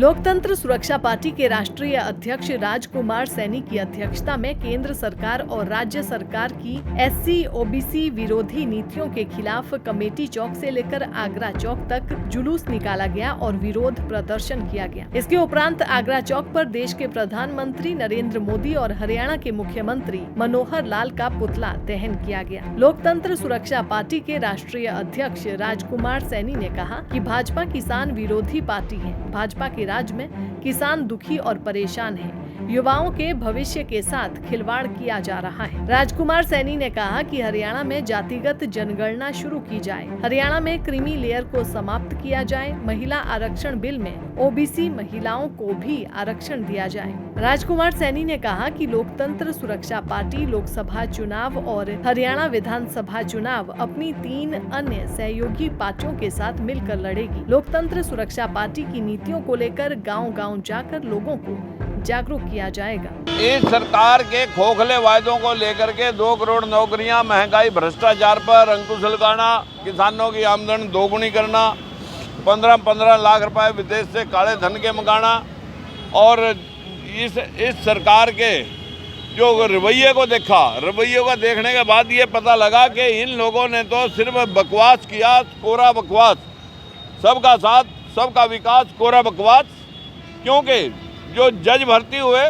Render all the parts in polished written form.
लोकतंत्र सुरक्षा पार्टी के राष्ट्रीय अध्यक्ष राजकुमार सैनी की अध्यक्षता में केंद्र सरकार और राज्य सरकार की एससी ओबीसी विरोधी नीतियों के खिलाफ कमेटी चौक से लेकर आगरा चौक तक जुलूस निकाला गया और विरोध प्रदर्शन किया गया। इसके उपरांत आगरा चौक पर देश के प्रधानमंत्री नरेंद्र मोदी और हरियाणा के मुख्यमंत्री मनोहर लाल का पुतला दहन किया गया। लोकतंत्र सुरक्षा पार्टी के राष्ट्रीय अध्यक्ष राजकुमार सैनी ने कहा कि भाजपा किसान विरोधी पार्टी है। भाजपा के राज में किसान दुखी और परेशान हैं। युवाओं के भविष्य के साथ खिलवाड़ किया जा रहा है। राजकुमार सैनी ने कहा कि हरियाणा में जातिगत जनगणना शुरू की जाए, हरियाणा में क्रीमी लेयर को समाप्त किया जाए, महिला आरक्षण बिल में ओबीसी महिलाओं को भी आरक्षण दिया जाए। राजकुमार सैनी ने कहा कि लोकतंत्र सुरक्षा पार्टी लोकसभा चुनाव और हरियाणा विधानसभा चुनाव अपनी 3 अन्य सहयोगी पार्टियों के साथ मिलकर लड़ेगी। लोकतंत्र सुरक्षा पार्टी की नीतियों को लेकर गांव-गांव जाकर लोगों को जागरूक किया जाएगा। इस सरकार के खोखले वायदों को लेकर के 2 करोड़ नौकरियां, महंगाई, भ्रष्टाचार पर अंकुश लगाना, किसानों की आमदनी दोगुनी करना, 15-15 लाख रुपए विदेश से काले धन के मंगाना और इस सरकार के जो रवैये को देखा, रवैये को देखने के बाद ये पता लगा कि इन लोगों ने तो सिर्फ बकवास किया, कोरा बकवास, सबका साथ सबका विकास, कोरा बकवास। क्योंकि जो जज भर्ती हुए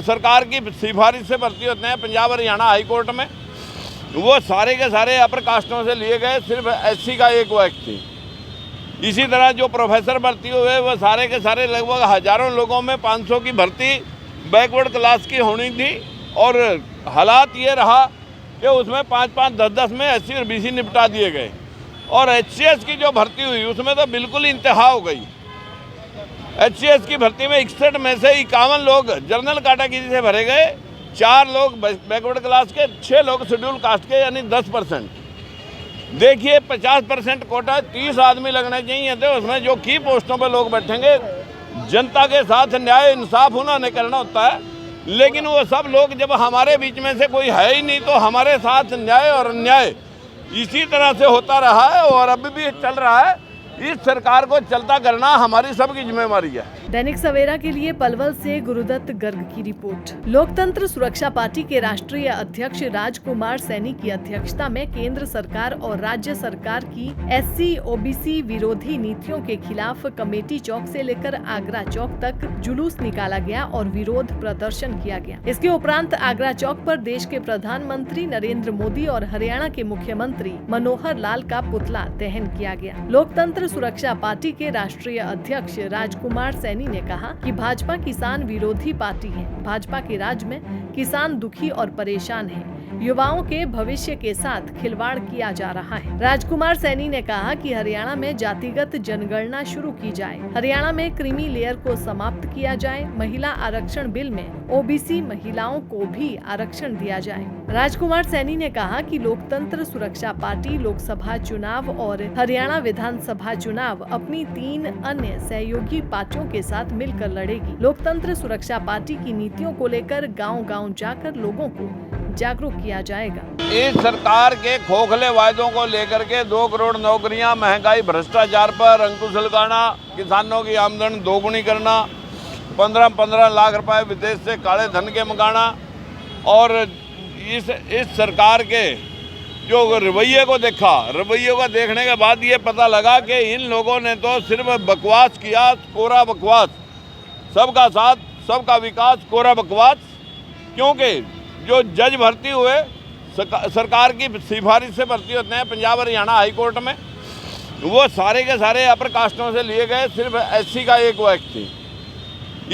सरकार की सिफारिश से भर्ती होते हैं पंजाब हरियाणा हाई कोर्ट में, वो सारे के सारे अपर कास्टों से लिए गए, सिर्फ एससी का एक व्यक्ति। इसी तरह जो प्रोफेसर भर्ती हुए वो सारे के सारे लगभग हजारों लोगों में 500 की भर्ती बैकवर्ड क्लास की होनी थी और हालात ये रहा कि उसमें 5-5, 10-10 में एससी और बीसी निपटा दिए गए और एचसीएस की जो भर्ती हुई उसमें तो बिल्कुल इंतहा हो गई। एचसीएस की भर्ती में 61 में से 51 लोग जनरल कैटेगरी से भरे गए, 4 लोग बैकवर्ड क्लास के, 6 लोग शेड्यूल कास्ट के, यानी 10%। देखिए 50% कोटा 30 आदमी लगने चाहिए थे, उसमें जो की पोस्टों पे लोग बैठेंगे, जनता के साथ न्याय इंसाफ उन्होंने करना होता है। लेकिन वो सब लोग जब हमारे बीच में से कोई है ही नहीं तो हमारे साथ न्याय और अन्याय इसी तरह से होता रहा है और अभी भी चल रहा है। इस सरकार को चलता करना हमारी सबकी जिम्मेवारी है। दैनिक सवेरा के लिए पलवल से गुरुदत्त गर्ग की रिपोर्ट। लोकतंत्र सुरक्षा पार्टी के राष्ट्रीय अध्यक्ष राजकुमार सैनी की अध्यक्षता में केंद्र सरकार और राज्य सरकार की एससी ओबीसी विरोधी नीतियों के खिलाफ कमेटी चौक से लेकर आगरा चौक तक जुलूस निकाला गया और विरोध प्रदर्शन किया गया। इसके उपरांत आगरा चौक पर देश के प्रधानमंत्री नरेंद्र मोदी और हरियाणा के मुख्यमंत्री मनोहर लाल का पुतला दहन किया गया। लोकतंत्र सुरक्षा पार्टी के राष्ट्रीय अध्यक्ष राजकुमार सैनी ने कहा कि भाजपा किसान विरोधी पार्टी है। भाजपा के राज में किसान दुखी और परेशान हैं। युवाओं के भविष्य के साथ खिलवाड़ किया जा रहा है। राजकुमार सैनी ने कहा कि हरियाणा में जातिगत जनगणना शुरू की जाए, हरियाणा में क्रीमी लेयर को समाप्त किया जाए, महिला आरक्षण बिल में ओबीसी महिलाओं को भी आरक्षण दिया जाए। राजकुमार सैनी ने कहा कि लोकतंत्र सुरक्षा पार्टी लोकसभा चुनाव और हरियाणा विधानसभा चुनाव अपनी 3 अन्य सहयोगी पार्टियों के साथ मिलकर लड़ेगी। लोकतंत्र सुरक्षा पार्टी की नीतियों को लेकर गांव-गांव जाकर लोगों को जागरूक किया जाएगा। इस सरकार के खोखले वायदों को लेकर के 2 करोड़ नौकरियां, महंगाई, भ्रष्टाचार पर अंकुश लगाना, किसानों की आमदनी दोगुनी करना, 15-15 लाख रुपए विदेश से काले धन के मंगाना और इस सरकार के जो रवैये को देखा, रवैये को देखने के बाद ये पता लगा कि इन लोगों ने तो सिर्फ बकवास किया, कोरा बकवास, सबका साथ सबका विकास, कोरा बकवास। क्योंकि जो जज भर्ती हुए सरकार की सिफारिश से भर्ती होते हैं पंजाब हरियाणा हाई कोर्ट में, वो सारे के सारे अपर कास्टों से लिए गए, सिर्फ एससी का एक व्यक्ति।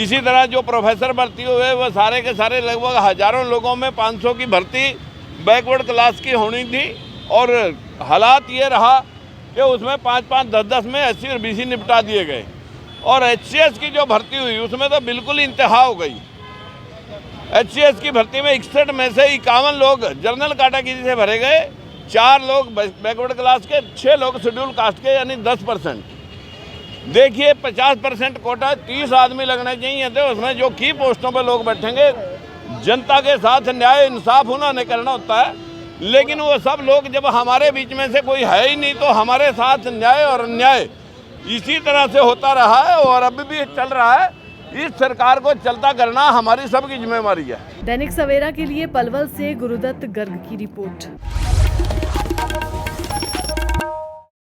इसी तरह जो प्रोफेसर भर्ती हुए वो सारे के सारे लगभग हजारों लोगों में 500 की भर्ती बैकवर्ड क्लास की होनी थी और हालात ये रहा कि उसमें 5-5, 10-10 में एससी और बीसी निपटा दिए गए और एचसीएस की जो भर्ती हुई उसमें तो बिल्कुल इंतहा हो गई। एचसीएस की भर्ती में 61 में से 51 लोग जनरल कैटेगरी से भरे गए, 4 लोग बैकवर्ड क्लास के, 6 लोग शेड्यूल कास्ट के, यानी 10%। देखिए 50% कोटा 30 आदमी लगने चाहिए थे, उसमें जो की पोस्टों पे लोग बैठेंगे, जनता के साथ न्याय इंसाफ उन्होंने करना होता है। लेकिन वो सब लोग जब हमारे बीच में से कोई है ही नहीं तो हमारे साथ न्याय और अन्याय इसी तरह से होता रहा है और अभी भी चल रहा है। इस सरकार को चलता करना हमारी सबकी जिम्मेवारी है। दैनिक सवेरा के लिए पलवल से गुरुदत्त गर्ग की रिपोर्ट।